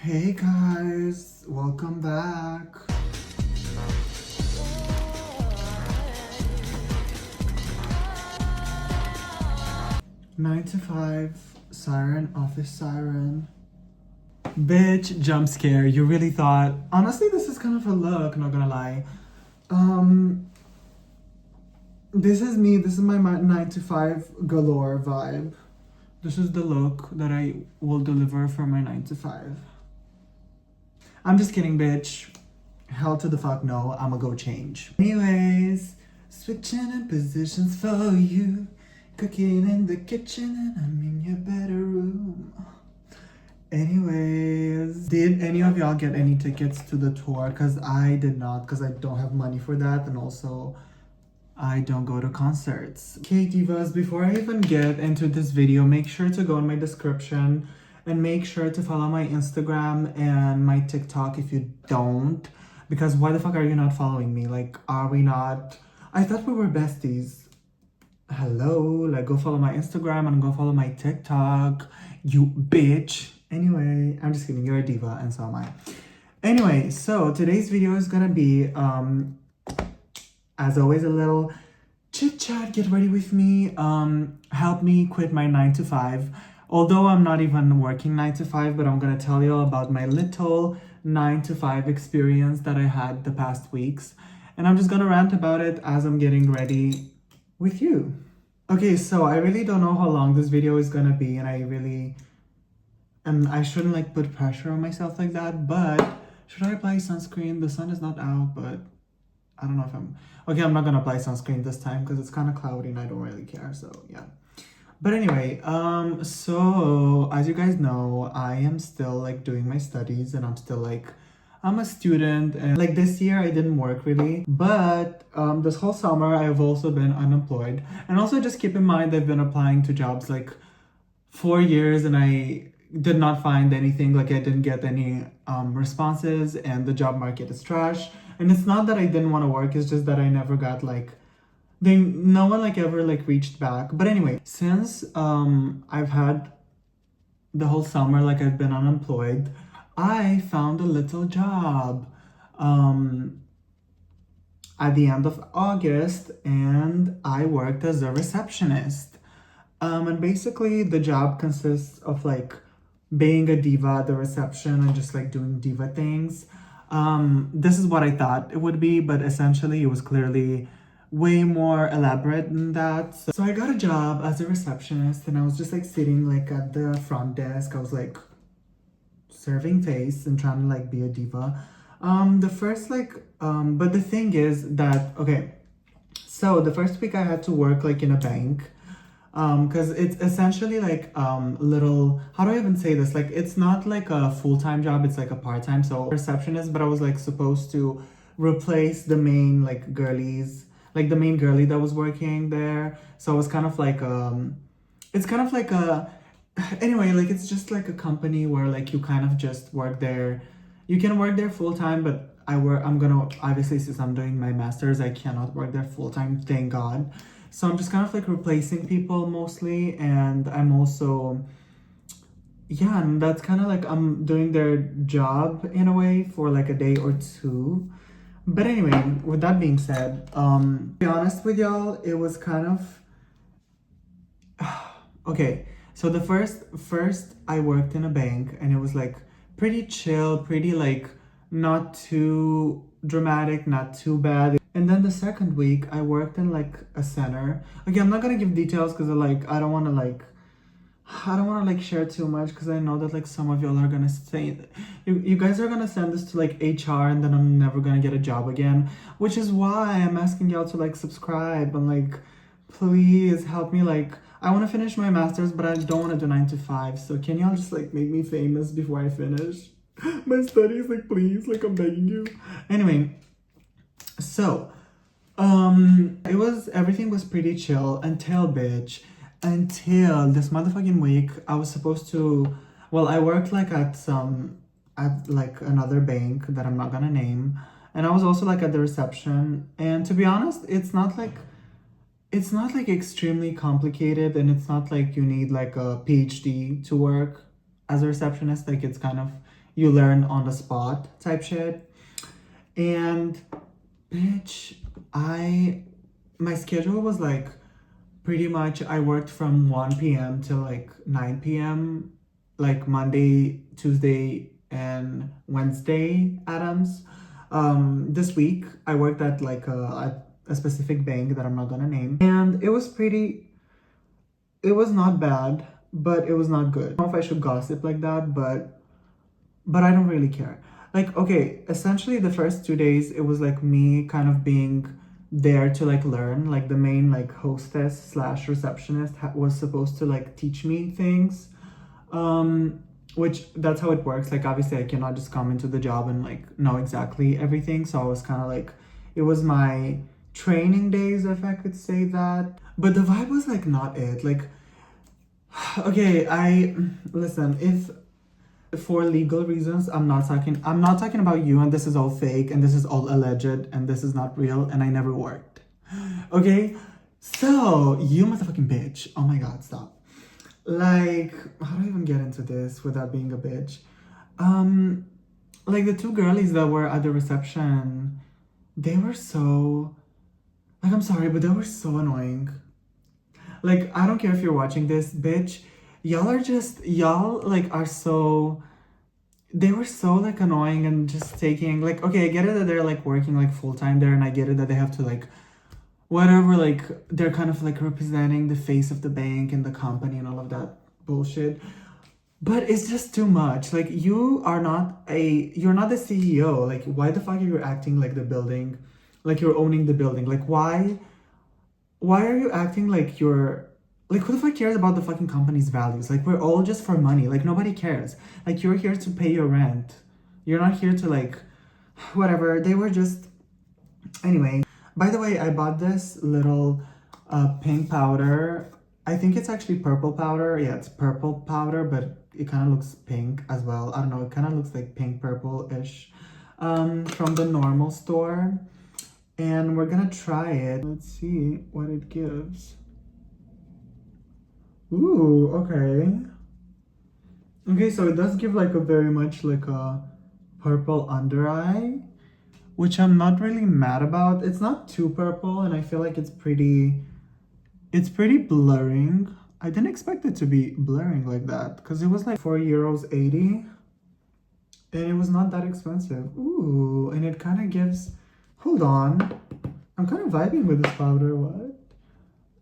Hey guys, welcome back. Nine to five, siren, office siren. Bitch, jump scare. You really thought, honestly, this is kind of a look, not gonna lie. This is me, this is my 9 to 5 galore vibe. This is the look that I will deliver for my 9 to 5. I'm just kidding, bitch. Hell to the fuck no, I'ma go change. Anyways, switching in positions for you. Cooking in the kitchen and I'm in your bedroom. Anyways, did any of y'all get any tickets to the tour? Because I did not, because I don't have money for that, and also I don't go to concerts. Okay, divas, before I even get into this video, make sure to go in my description and make sure to follow my Instagram and my TikTok if you don't. Because why the fuck are you not following me? Like, are we not? I thought we were besties. Hello, like go follow my Instagram and go follow my TikTok, you bitch. Anyway, I'm just kidding, you're a diva and so am I. Anyway, so today's video is gonna be, as always, a little chit chat, get ready with me, help me quit my 9 to 5. Although I'm not even working 9 to 5, but I'm gonna tell you all about my little 9 to 5 experience that I had the past weeks. And I'm just gonna rant about it as I'm getting ready with you. Okay, so I really don't know how long this video is gonna be, and I shouldn't like put pressure on myself like that, but should I apply sunscreen? The sun is not out, but I don't know if I'm not gonna apply sunscreen this time because it's kind of cloudy and I don't really care, so yeah. But anyway, so as you guys know, I am still like doing my studies and I'm a student, and like this year I didn't work really, but this whole summer I've also been unemployed. And also just keep in mind I've been applying to jobs like 4 years and I did not find anything, like I didn't get any responses, and the job market is trash. And it's not that I didn't want to work, it's just that I never got like no one like ever like reached back. But anyway, since I've had the whole summer like I've been unemployed, I found a little job at the end of August, and I worked as a receptionist. And basically the job consists of like being a diva at the reception and just like doing diva things. This is what I thought it would be, but essentially it was clearly way more elaborate than that. So I got a job as a receptionist, and I was just like sitting like at the front desk. I was like serving face and trying to like be a diva. But the thing is that, okay, so the first week I had to work like in a bank, because it's essentially like little, how do I even say this, like it's not like a full-time job, it's like a part-time, so receptionist, but I was like supposed to replace the main like the main girlie that was working there. So it was kind of like it's kind of like a anyway, like it's just like a company where like you kind of just work there. You can work there full-time, but I'm gonna, obviously since I'm doing my master's, I cannot work there full-time, thank God. So I'm just kind of like replacing people mostly, and I'm also, yeah, and that's kind of like I'm doing their job in a way for like a day or two. But anyway, with that being said, to be honest with y'all, it was kind of okay. So the first I worked in a bank, and it was like pretty chill, pretty like not too dramatic, not too bad. And then the second week I worked in like a center. Okay, I'm not gonna give details because I don't want to like share too much, because I know that like some of y'all are gonna say you guys are gonna send this to like HR, and then I'm never gonna get a job again, which is why I'm asking y'all to like subscribe and like please help me. Like I want to finish my master's, but I don't want to do 9 to 5, so can y'all just like make me famous before I finish my studies, like please, like I'm begging you. Anyway, so everything was pretty chill until this motherfucking week I was supposed to, well, I worked like at like another bank that I'm not gonna name, and I was also like at the reception. And to be honest, it's not like extremely complicated, and it's not like you need like a PhD to work as a receptionist. Like it's kind of you learn on the spot type shit. And bitch, my schedule was like pretty much I worked from 1 p.m. to like 9 p.m. like Monday, Tuesday, and Wednesday Adams. This week I worked at like a specific bank that I'm not gonna name, and it was not bad, but it was not good. I don't know if I should gossip like that, but I don't really care. Like, okay, essentially the first 2 days it was like me kind of being there to like learn. Like the main like hostess slash receptionist was supposed to like teach me things, which that's how it works. Like obviously I cannot just come into the job and like know exactly everything, so I was kind of like, it was my training days, if I could say that. But the vibe was like not it. Like, okay, I listen, if for legal reasons, I'm not talking about you, and this is all fake and this is all alleged and this is not real and I never worked. Okay? So, you motherfucking bitch. Oh my god, stop. Like, how do I even get into this without being a bitch? Like the two girlies that were at the reception, they were so, like, I'm sorry, but they were so annoying. Like, I don't care if you're watching this, bitch. Y'all like are so, they were so like annoying and just taking like, okay, I get it that they're like working like full time there, and I get it that they have to like whatever, like they're kind of like representing the face of the bank and the company and all of that bullshit. But it's just too much. Like you're not the CEO. Like why the fuck are you acting like the building, like you're owning the building? Like why are you acting like you're, like who the fuck cares about the fucking company's values? Like we're all just for money. Like nobody cares. Like you're here to pay your rent. You're not here to like whatever. They were just, anyway. By the way, I bought this little pink powder. I think it's actually purple powder. Yeah, it's purple powder, but it kind of looks pink as well. I don't know, it kind of looks like pink purple-ish, from the normal store. And we're gonna try it. Let's see what it gives. Ooh, okay. Okay, so it does give like a very much like a purple under eye, which I'm not really mad about. It's not too purple, and I feel like it's pretty blurring. I didn't expect it to be blurring like that, because it was like €4.80, and it was not that expensive. Ooh, and it kind of gives, hold on, I'm kind of vibing with this powder. What?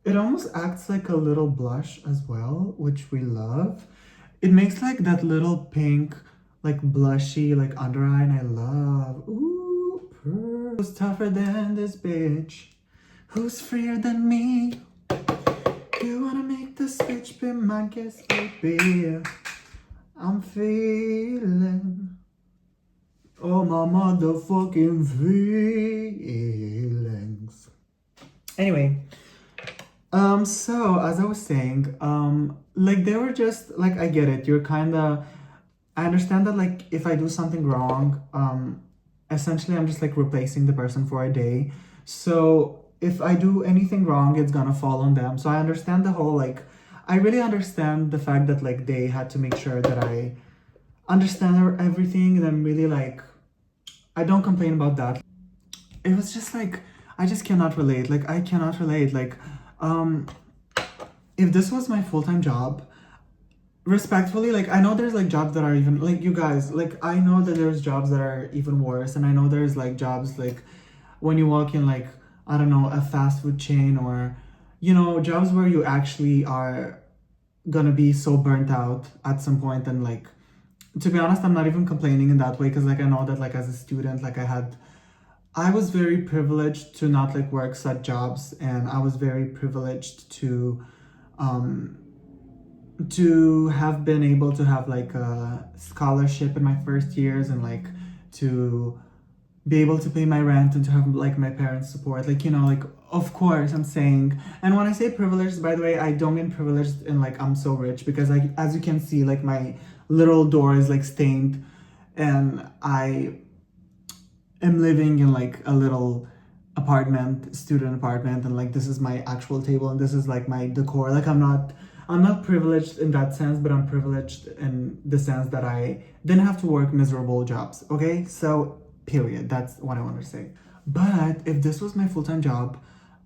It almost acts like a little blush as well, which we love. It makes like that little pink, like blushy, like under eye, and I love. Ooh, who's tougher than this bitch? Who's freer than me? You wanna make this bitch be my guest, baby? I'm feeling all my motherfucking feelings. Anyway, so as I was saying, like they were just like, I get it. I understand that like if I do something wrong, essentially I'm just like replacing the person for a day. So if I do anything wrong, it's gonna fall on them. So I understand the whole like, I really understand the fact that like they had to make sure that I understand everything, and I'm really like, I don't complain about that. It was just like, I just cannot relate. Like I cannot relate. Like, if this was my full-time job, respectfully, like I know there's like jobs that are even like, you guys, like I know that there's jobs that are even worse, and I know there's like jobs like when you walk in like, I don't know, a fast food chain, or you know, jobs where you actually are gonna be so burnt out at some point. And like, to be honest, I'm not even complaining in that way, because like I know that like as a student, like I was very privileged to not like work such jobs, and I was very privileged to have been able to have like a scholarship in my first years, and like to be able to pay my rent, and to have like my parents' support. Like, you know, like of course I'm saying, and when I say privileged, by the way, I don't mean privileged in like I'm so rich, because like as you can see, like my little door is like stained, and I am living in like a little student apartment, and like this is my actual table, and this is like my decor. Like I'm not privileged in that sense, but I'm privileged in the sense that I didn't have to work miserable jobs. Okay, so period. That's what I want to say. But if this was my full-time job,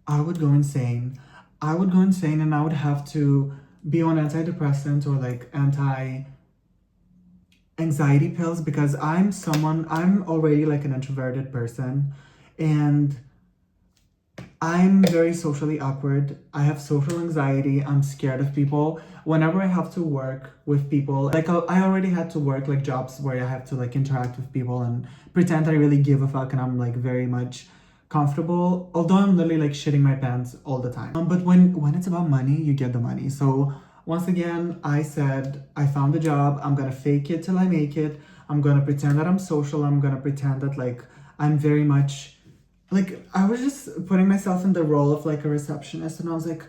I would go insane. I would go insane, and I would have to be on antidepressants or like anxiety pills, because I'm already like an introverted person, and I'm very socially awkward. I have social anxiety. I'm scared of people. Whenever I have to work with people, like I already had to work like jobs where I have to like interact with people and pretend that I really give a fuck and I'm like very much comfortable. Although I'm literally like shitting my pants all the time. But when it's about money, you get the money. So once again, I said I found a job. I'm gonna fake it till I make it. I'm gonna pretend that I'm social. I'm gonna pretend that like I'm very much like, I was just putting myself in the role of like a receptionist, and I was like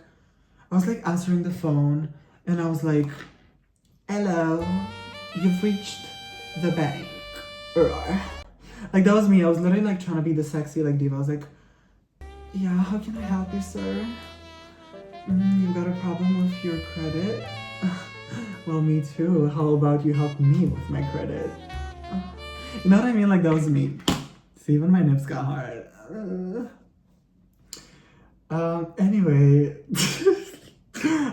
answering the phone, and I was like, hello, you've reached the bank. Roar. Like, that was me. I was literally like trying to be the sexy like diva. I was like, yeah, how can I help you, sir? You got a problem with your credit? Well, me too. How about you help me with my credit? You know what I mean? Like, that was me. See, even my nips got hard. Anyway.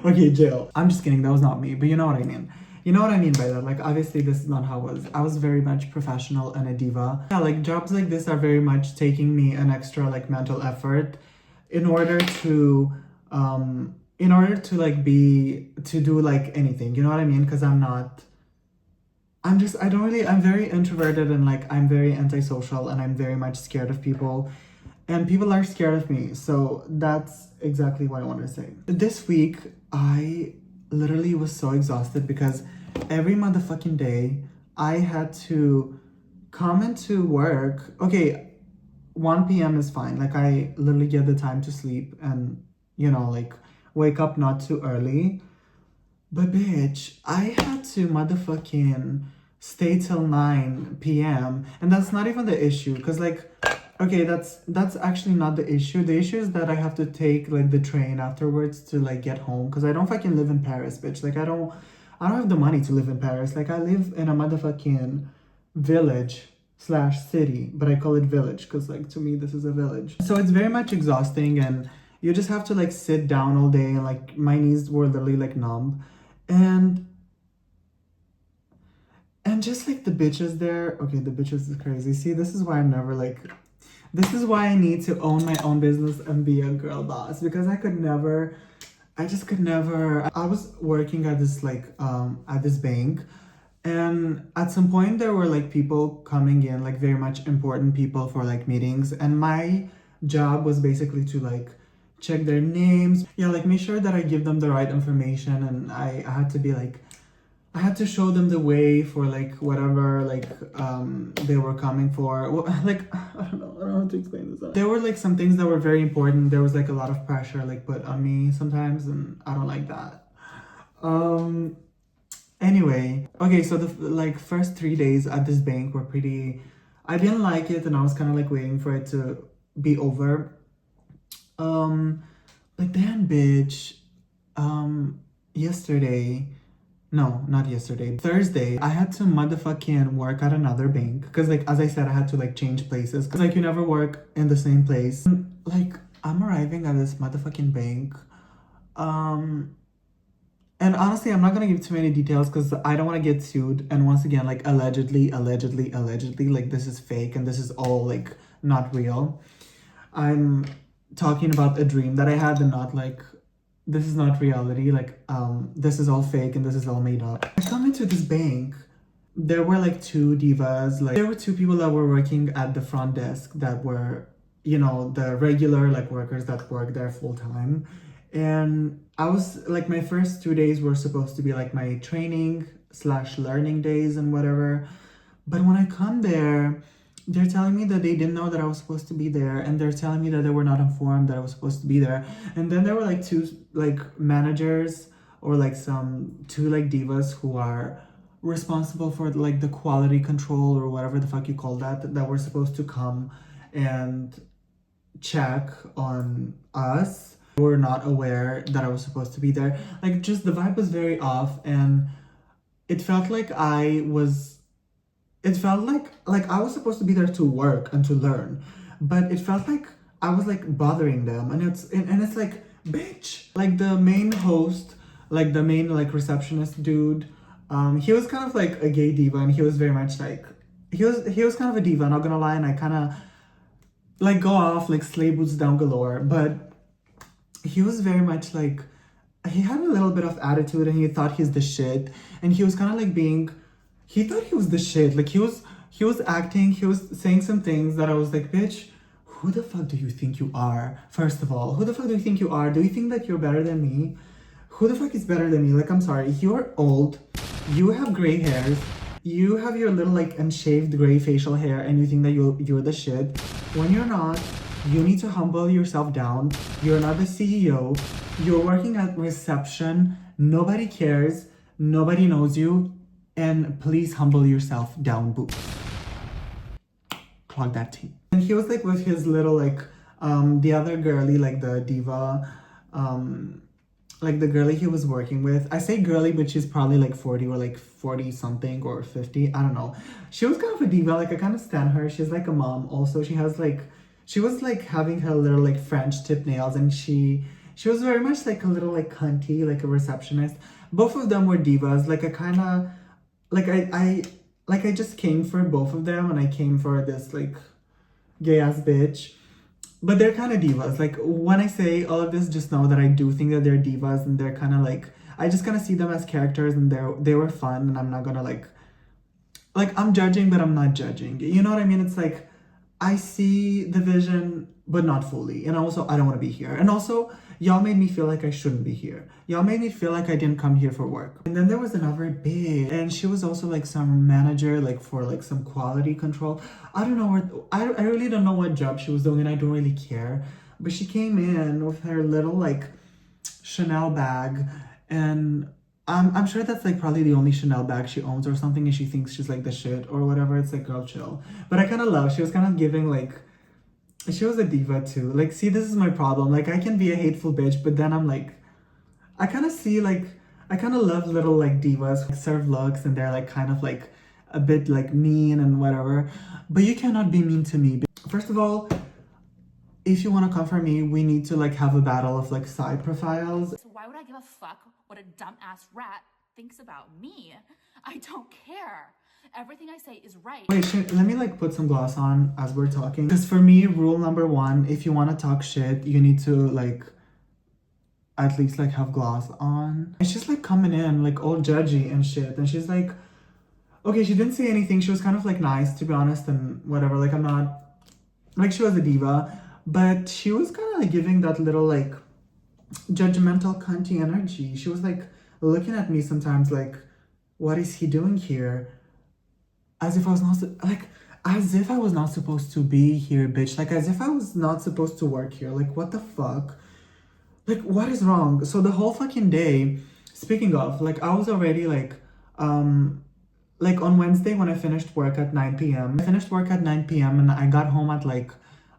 Okay, Jill. I'm just kidding. That was not me, but you know what I mean. You know what I mean by that. Like, obviously, this is not how I was. I was very much professional and a diva. Yeah, like, jobs like this are very much taking me an extra, like, mental effort in order to, like, to do, like, anything. You know what I mean? Because I'm very introverted, and, like, I'm very antisocial, and I'm very much scared of people. And people are scared of me. So that's exactly what I want to say. This week, I literally was so exhausted because every motherfucking day I had to come into work. Okay, 1 p.m. is fine. Like, I literally get the time to sleep and, like, wake up not too early. But bitch, I had to motherfucking stay till 9 p.m. And that's not even the issue. Because, like, okay, that's actually not the issue. The issue is that I have to take like the train afterwards to like get home, because I don't fucking live in Paris, bitch. Like, I don't have the money to live in Paris. Like, I live in a motherfucking village slash city, but I call it village because like to me this is a village. So it's very much exhausting, and you just have to like sit down all day, and like my knees were literally like numb, and just like the bitches there. Okay, the bitches is crazy. See, this is why I'm never like. This is why I need to own my own business and be a girl boss, because I just could never. I was working at this like at this bank, and at some point there were like people coming in, like very much important people for like meetings, and my job was basically to like check their names, yeah, like make sure that I give them the right information, and I had to be like I had to show them the way for like whatever like they were coming for. Well, like I don't know how to explain this. There were like some things that were very important. There was like a lot of pressure like put on me sometimes, and I don't like that. Anyway, okay, so the like first 3 days at this bank were pretty. I didn't like it, and I was kind of like waiting for it to be over. But then, bitch, yesterday. No, not yesterday. Thursday, I had to motherfucking work at another bank. Because, like, as I said, I had to, like, change places. Because, like, you never work in the same place. And, like, I'm arriving at this motherfucking bank. And honestly, I'm not going to give too many details because I don't want to get sued. And once again, like, allegedly, like, this is fake and this is all, like, not real. I'm talking about a dream that I had and not, like, this is not reality. Like, this is all fake and this is all made up. I come into this bank. There were like two divas. Like, there were two people that were working at the front desk that were, the regular like workers that work there full time. And I was like, my first 2 days were supposed to be like my training / learning days and whatever. But when I come there, they're telling me that they didn't know that I was supposed to be there, and they're telling me that they were not informed that I was supposed to be there. And then there were like two like managers or like two like divas who are responsible for like the quality control or whatever the fuck you call that were supposed to come and check on us. were not aware that I was supposed to be there. Like, just the vibe was very off, and it felt like it felt like I was supposed to be there to work and to learn, but it felt like I was like bothering them, and it's like, bitch. Like the main host, like the main like receptionist dude, he was kind of like a gay diva, and he was very much like he was kind of a diva, not gonna lie, and I kind of like go off like sleigh boots down galore, but he was very much like, he had a little bit of attitude, and he thought he's the shit, and he was kind of like being, he thought he was the shit. Like he was acting, he was saying some things that I was like, bitch, who the fuck do you think you are? First of all, who the fuck do you think you are? Do you think that you're better than me? Who the fuck is better than me? Like, I'm sorry, you're old, you have gray hairs, you have your little like unshaved gray facial hair, and you think that you're the shit when you're not. You need to humble yourself down. You're not the CEO. You're working at reception. Nobody cares. Nobody knows you. And please humble yourself down, boo. Plug that tea. And he was like with his little like, the other girly, like the diva, like the girly he was working with. I say girly, but she's probably like 40 or like 40 something or 50. I don't know. She was kind of a diva. Like, I kind of stand her. She's like a mom. Also, she has like, she was like having her little like French tip nails, and she was very much like a little like cunty, like a receptionist. Both of them were divas. Like, I kind of like I just came for both of them, and I came for this like gay ass bitch. But they're kind of divas. Like, when I say all of this, just know that I do think that they're divas, and they're kind of like, I just kind of see them as characters, and they were fun, and I'm not gonna like I'm judging, but I'm not judging. You know what I mean? It's like, I see the vision, but not fully. And also, I don't want to be here. And also, y'all made me feel like I shouldn't be here. Y'all made me feel like I didn't come here for work. And then there was another bitch, and she was also like some manager, like for like some quality control. I don't know where, I really don't know what job she was doing, and I don't really care. But she came in with her little like Chanel bag, and I'm sure that's like probably the only Chanel bag she owns or something, and she thinks she's like the shit or whatever. It's like, girl, chill. But I kind of love, she was kind of giving like, she was a diva too. Like, see, this is my problem. Like, I can be a hateful bitch, but then I'm like, I kind of see like, I kind of love little like divas who serve looks, and they're like kind of like a bit like mean and whatever. But you cannot be mean to me. First of all, if you want to come for me, we need to like have a battle of like side profiles. So why would I give a fuck what a dumbass rat thinks about me? I don't care. Everything I say is right. Wait, let me like put some gloss on as we're talking. Because for me, rule number one, if you want to talk shit, you need to like at least like have gloss on. And she's like coming in like all judgy and shit. And she's like, okay, she didn't say anything. She was kind of like nice, to be honest, and whatever. Like, I'm not, like, she was a diva. But she was kind of like giving that little like judgmental cunty energy. She was like looking at me sometimes like, what is he doing here? As if I was not like, as if I was not supposed to be here, bitch. Like, as if I was not supposed to work here. Like, what the fuck? Like, what is wrong? So the whole fucking day, speaking of, like, I was already like on Wednesday when I finished work at 9 p.m. I finished work at 9 p.m. and I got home at like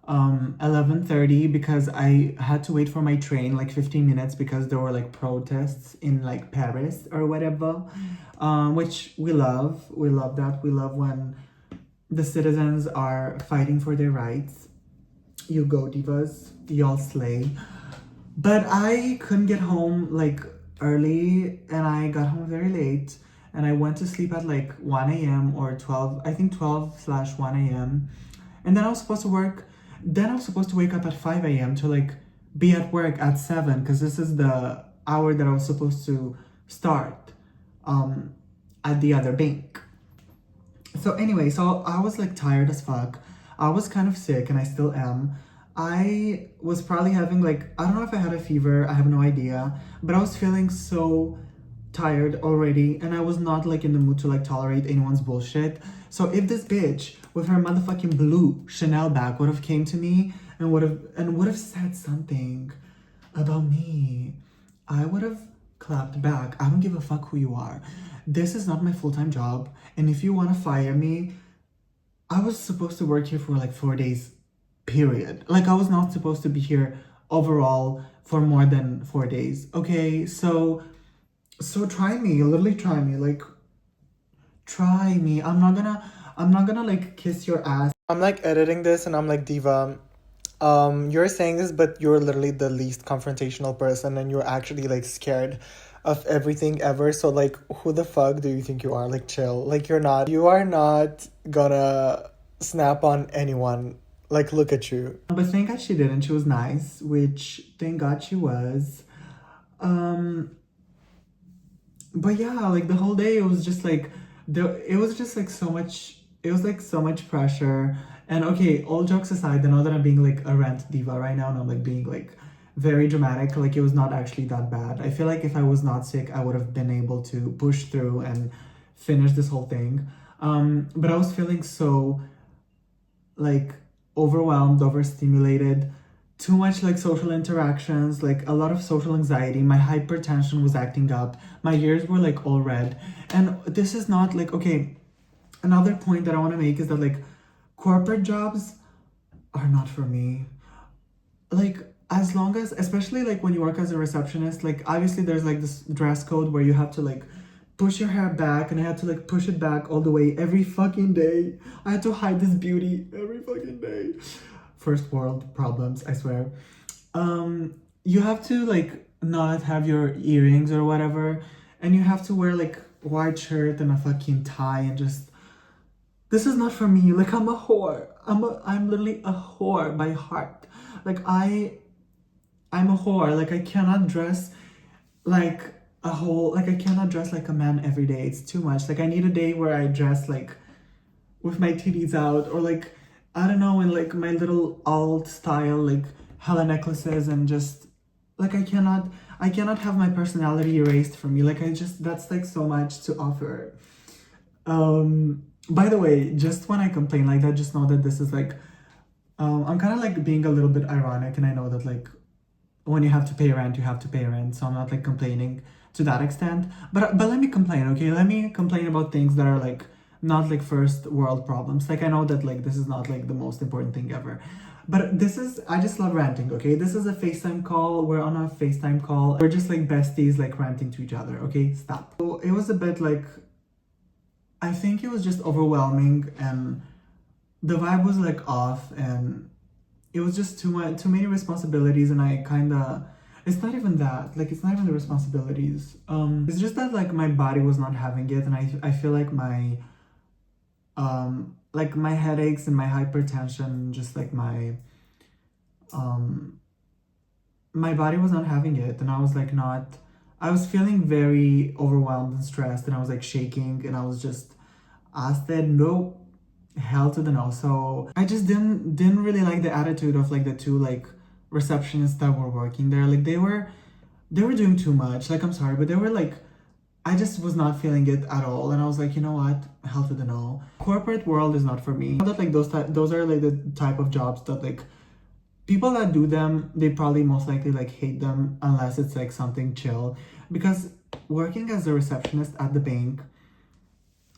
11:30 because I had to wait for my train like 15 minutes because there were like protests in like Paris or whatever, which we love that. We love when the citizens are fighting for their rights. You go, divas, y'all slay. But I couldn't get home like early, and I got home very late, and I went to sleep at like 1 a.m. or 12, I think 12/1 a.m. And then I was supposed to work. Then I was supposed to wake up at 5 a.m. to like be at work at 7, because this is the hour that I was supposed to start at the other bank. So anyway, so I was like tired as fuck. I was kind of sick, and I still am. I was probably having like, I don't know if I had a fever, I have no idea, but I was feeling so tired already, and I was not like in the mood to like tolerate anyone's bullshit. So if this bitch with her motherfucking blue Chanel bag would have came to me and would have said something about me, I would have clapped back. I don't give a fuck who you are. This is not my full-time job, and if you want to fire me, I was supposed to work here for like 4 days, period. Like, I was not supposed to be here overall for more than 4 days. Okay, so try me, literally try me, like try me. I'm not gonna like kiss your ass. I'm like editing this and I'm like, Diva, you're saying this, but you're literally the least confrontational person and you're actually like scared of everything ever. So like, who the fuck do you think you are? Like, chill. Like, you are not gonna snap on anyone. Like, look at you. But thank God she didn't. She was nice, which thank God she was. But yeah, like the whole day it was just like it was just like so much, it was like so much pressure. And okay, all jokes aside, I know that I'm being like a rant diva right now and I'm like being like very dramatic. Like it was not actually that bad. I feel like if I was not sick, I would have been able to push through and finish this whole thing. But I was feeling so like overwhelmed, overstimulated, too much like social interactions, like a lot of social anxiety. My hypertension was acting up. My ears were like all red. And this is not like, okay, another point that I want to make is that like corporate jobs are not for me. Like, as long as, especially like when you work as a receptionist, like obviously there's like this dress code where you have to like push your hair back, and I had to like push it back all the way every fucking day. I had to hide this beauty every fucking day. First world problems, I swear. You have to like not have your earrings or whatever, and you have to wear like white shirt and a fucking tie and just, this is not for me. Like I'm a whore. I'm literally a whore by heart. Like I'm a whore. Like I cannot dress like I cannot dress like a man every day. It's too much. Like I need a day where I dress like with my titties out, or like I don't know, in like my little alt style like hella necklaces, and just like I cannot have my personality erased from me. Like I just, that's like so much to offer. By the way, just when I complain like that, just know that this is like I'm kind of like being a little bit ironic, and I know that like when you have to pay rent, you have to pay rent. So I'm not like complaining to that extent. But let me complain, okay? Let me complain about things that are like not like first world problems. Like I know that like this is not like the most important thing ever. But this is, I just love ranting, okay? This is a FaceTime call. We're on a FaceTime call. We're just like besties like ranting to each other, okay? Stop. So it was a bit like, I think it was just overwhelming, and the vibe was like off, and it was just too many responsibilities, and I kind of, it's not even that, like it's not even the responsibilities, it's just that like my body was not having it, and I feel like my headaches and my hypertension, just like my body was not having it, and I was like not, I was feeling very overwhelmed and stressed, and I was like shaking, and I was just, I said nope, hell to the no. So I just didn't really like the attitude of like the two like receptionists that were working there. Like they were doing too much. Like I'm sorry, but they were like, I just was not feeling it at all, and I was like, you know what, hell to the no. Corporate world is not for me. That like those are like the type of jobs that like people that do them, they probably most likely like hate them unless it's like something chill. Because working as a receptionist at the bank,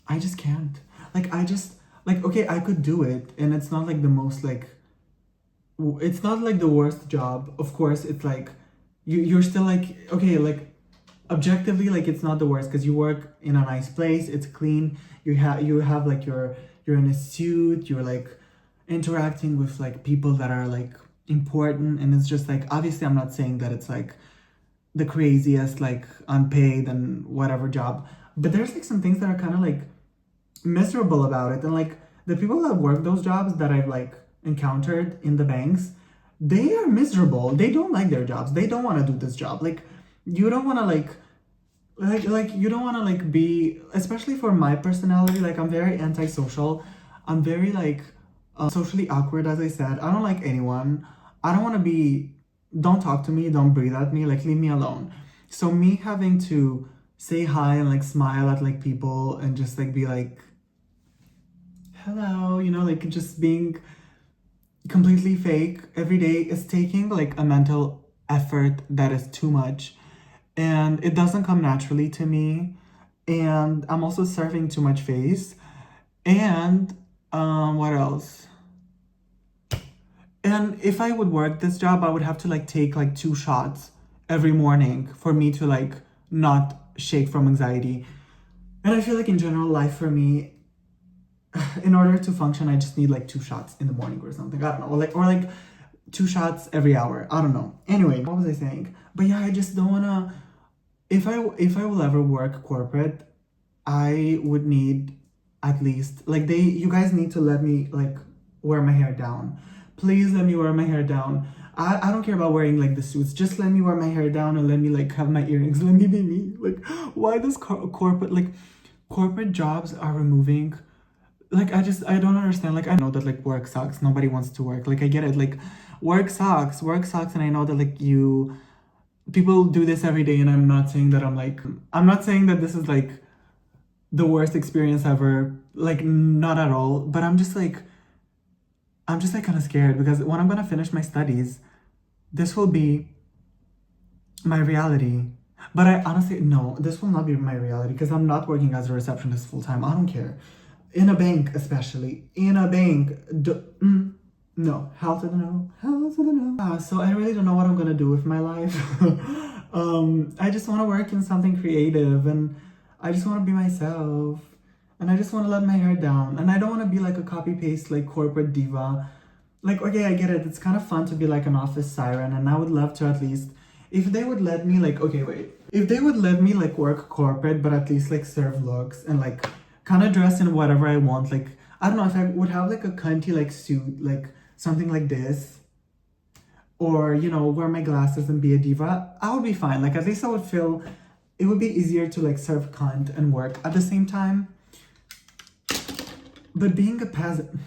I just can't. Like I just, like okay, I could do it, and it's not like the most like it's not like the worst job. Of course, it's like you're still like okay, like objectively like it's not the worst because you work in a nice place, it's clean, you have like you're in a suit, you're like interacting with like people that are like important, and it's just like obviously I'm not saying that it's like the craziest like unpaid and whatever job, but there's like some things that are kind of like miserable about it. And like the people that work those jobs that I've like encountered in the banks, they are miserable, they don't like their jobs, they don't want to do this job. Like you don't want to like you don't want to like be, especially for my personality, like I'm very antisocial, I'm very like socially awkward, as I said. I don't like anyone, I don't want to be, don't talk to me, don't breathe at me, like leave me alone. So me having to say hi and like smile at like people and just like be like hello, you know, like just being completely fake every day is taking like a mental effort that is too much, and it doesn't come naturally to me, and I'm also serving too much face. And what else, And if I would work this job, I would have to like take like 2 shots every morning for me to like not shake from anxiety. And I feel like in general life for me, in order to function, I just need like 2 shots in the morning or something. I don't know, or like 2 shots every hour. I don't know. Anyway, what was I saying? But yeah, I just don't wanna. If I will ever work corporate, I would need at least like you guys need to let me like wear my hair down. Please let me wear my hair down. I don't care about wearing like the suits. Just let me wear my hair down and let me like have my earrings. Let me be me. Like, why does corporate jobs are removing? Like, I don't understand. Like, I know that like work sucks. Nobody wants to work. Like, I get it. Like, work sucks. Work sucks, and I know that like people do this every day. And I'm not saying that I'm not saying that this is like the worst experience ever. Like, not at all. But I'm just like kind of scared because when I'm gonna finish my studies, this will be my reality. But I honestly, no, this will not be my reality because I'm not working as a receptionist full time. I don't care. In a bank, especially. In a bank. No. Hell to the no. Hell to the no. So I really don't know what I'm gonna do with my life. I just want to work in something creative and I just want to be myself. And I just want to let my hair down. And I don't want to be like a copy-paste, like corporate diva. Like, okay, I get it. It's kind of fun to be like an office siren. And I would love to at least, if they would let me like, okay, wait. If they would let me like work corporate, but at least like serve looks and like kind of dress in whatever I want. Like, I don't know if I would have like a cunty like suit, like something like this. Or, you know, wear my glasses and be a diva. I would be fine. Like, at least I would feel, it would be easier to like serve cunt and work at the same time. But being a peasant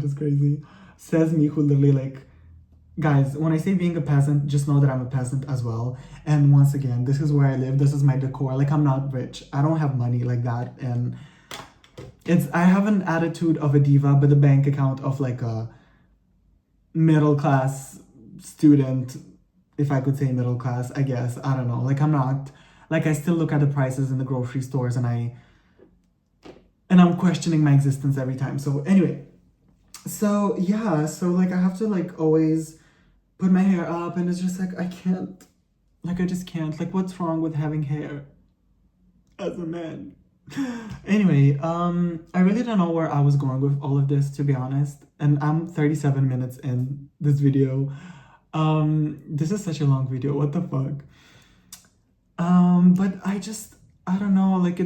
is crazy. Says me who literally like, guys, when I say being a peasant, just know that I'm a peasant as well. And once again, this is where I live. This is my decor. Like, I'm not rich. I don't have money like that. And I have an attitude of a diva, but the bank account of like a middle class student, if I could say middle class, I guess. I don't know. Like, I'm not, like, I still look at the prices in the grocery stores and I'm questioning my existence every time. So anyway, so yeah, so like I have to like always put my hair up and it's just like I can't, like I just can't. Like, what's wrong with having hair as a man? Anyway, I really don't know where I was going with all of this, to be honest. And I'm 37 minutes in this video. This is such a long video, what the fuck? But I don't know, like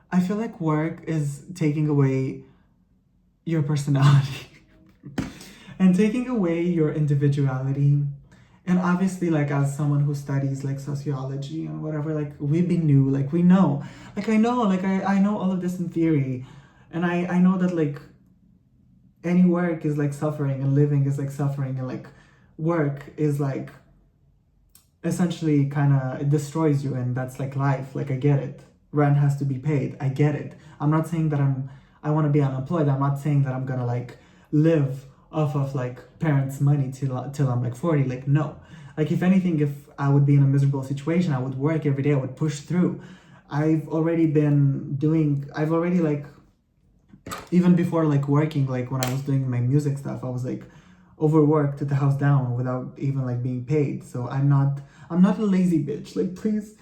I feel like work is taking away your personality and taking away your individuality. And obviously, like, as someone who studies like sociology and whatever, like we know, like I know all of this in theory. And I know that like any work is like suffering and living is like suffering and like work is like essentially kind of, it destroys you, and that's like life. Like, I get it. Rent has to be paid. I get it. I'm not saying that I want to be unemployed. I'm not saying that I'm gonna like live off of like parents' money till I'm like 40. Like, no. Like, if anything, if I would be in a miserable situation, I would work every day. I would push through. I've already like, even before like working, like when I was doing my music stuff, I was like overworked at the house down without even like being paid. So I'm not a lazy bitch. Like, please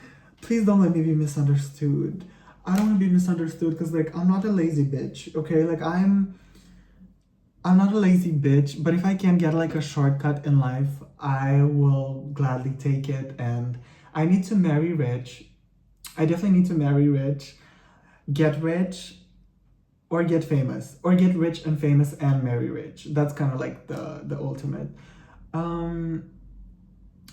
don't let me be misunderstood. I don't want to be misunderstood because like I'm not a lazy bitch, okay? Like, I'm not a lazy bitch, but if I can get like a shortcut in life, I will gladly take it. And I need to marry rich. I definitely need to marry rich, get rich, or get famous, or get rich and famous and marry rich. That's kind of like the ultimate.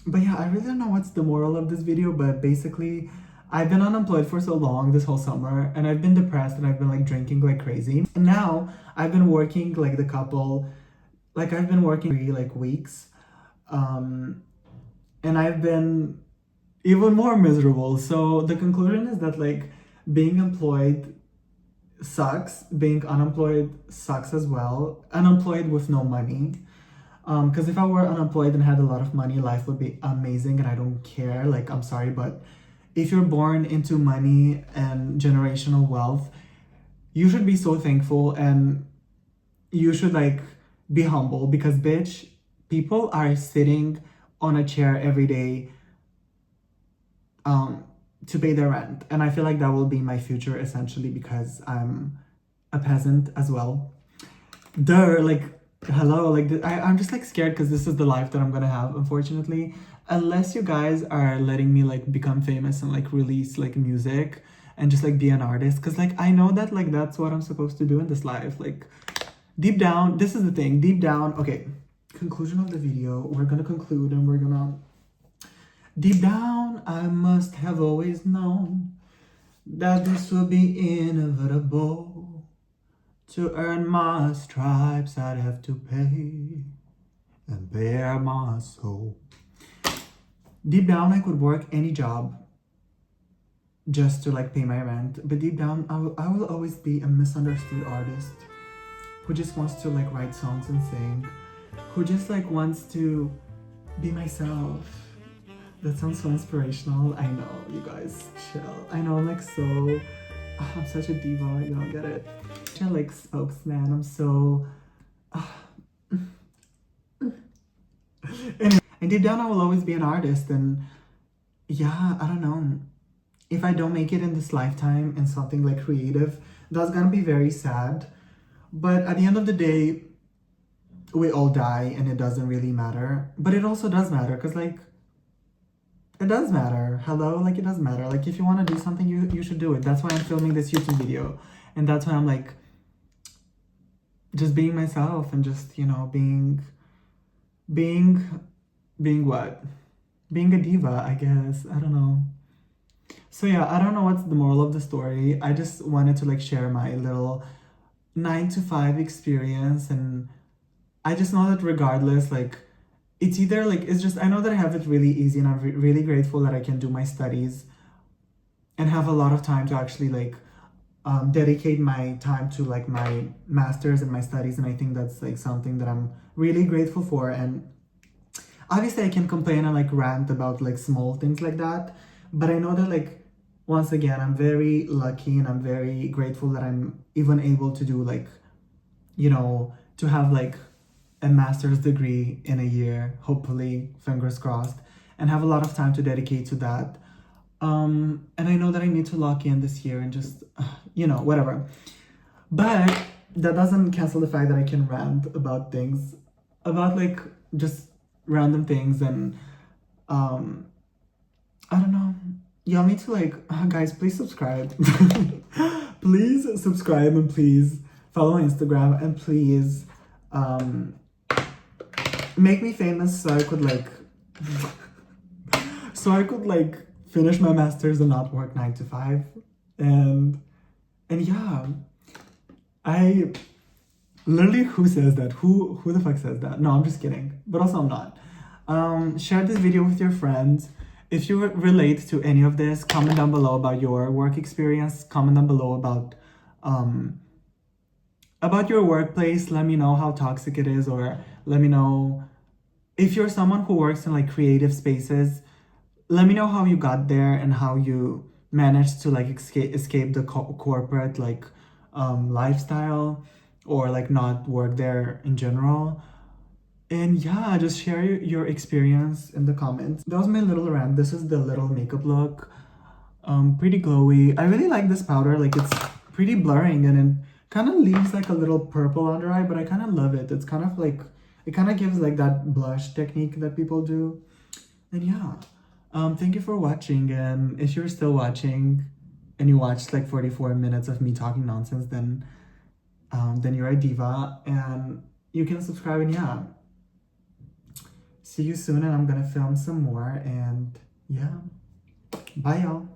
But yeah, I really don't know what's the moral of this video, but basically, I've been unemployed for so long this whole summer, and I've been depressed, and I've been like drinking like crazy. And now I've been working like I've been working 3 like weeks, and I've been even more miserable. So the conclusion is that like being employed sucks, being unemployed sucks as well. Unemployed with no money. Because if I were unemployed and had a lot of money, life would be amazing, and I don't care. Like, I'm sorry, but if you're born into money and generational wealth, you should be so thankful, and you should like be humble, because bitch, people are sitting on a chair every day to pay their rent. And I feel like that will be my future essentially, because I'm a peasant as well. Like, hello, like I'm just like scared because this is the life that I'm gonna have, unfortunately. Unless you guys are letting me like become famous and like release like music and just like be an artist, because like I know that like that's what I'm supposed to do in this life. Like deep down, this is the thing, deep down, okay, conclusion of the video, we're gonna conclude and we're gonna, deep down, I must have always known that this would be inevitable. To earn my stripes, I'd have to pay and bare my soul. Deep down, I could work any job just to like pay my rent. But deep down, I will always be a misunderstood artist who just wants to like write songs and sing, who just like wants to be myself. That sounds so inspirational. I know, you guys, chill. I know I'm like so, I'm such a diva, you don't get it. I'm like spokesman, I'm so, anyway, and deep down I will always be an artist. And yeah, I don't know, if I don't make it in this lifetime in something like creative, that's gonna be very sad. But at the end of the day, we all die and it doesn't really matter. But it also does matter, because like, it does matter. Hello, like it does matter. Like if you want to do something, you should do it. That's why I'm filming this YouTube video. And that's why I'm like just being myself and just, you know, being what? Being a diva, I guess. I don't know. So yeah, I don't know what's the moral of the story. I just wanted to like share my little 9 to 5 experience. And I just know that regardless, like it's either like, it's just, I know that I have it really easy, and I'm really grateful that I can do my studies and have a lot of time to actually like dedicate my time to like my masters and my studies. And I think that's like something that I'm really grateful for. And obviously I can complain and like rant about like small things like that, but I know that like, once again, I'm very lucky and I'm very grateful that I'm even able to do like, you know, to have like a master's degree in a year, hopefully, fingers crossed, and have a lot of time to dedicate to that. And I know that I need to lock in this year and just, you know, whatever. But that doesn't cancel the fact that I can rant about things, about like just random things. And I don't know. Y'all need to like, guys, please subscribe. Please subscribe, and please follow my Instagram, and please make me famous so I could like finish my masters and not work 9 to 5. And yeah, I literally, who says that? Who the fuck says that? No, I'm just kidding. But also I'm not. Share this video with your friends. If you relate to any of this, comment down below about your work experience. Comment down below about your workplace. Let me know how toxic it is, or let me know if you're someone who works in like creative spaces. Let me know how you got there and how you managed to like escape the corporate like lifestyle, or like not work there in general. And yeah, just share your experience in the comments. That was my little rant. This is the little makeup look. Pretty glowy. I really like this powder. Like it's pretty blurring, and it kind of leaves like a little purple under eye, but I kind of love it. It's kind of like, it kind of gives like that blush technique that people do. And yeah, thank you for watching. And if you're still watching and you watched like 44 minutes of me talking nonsense, then you're a diva, and you can subscribe. And yeah, see you soon, and I'm gonna film some more. And yeah, bye y'all.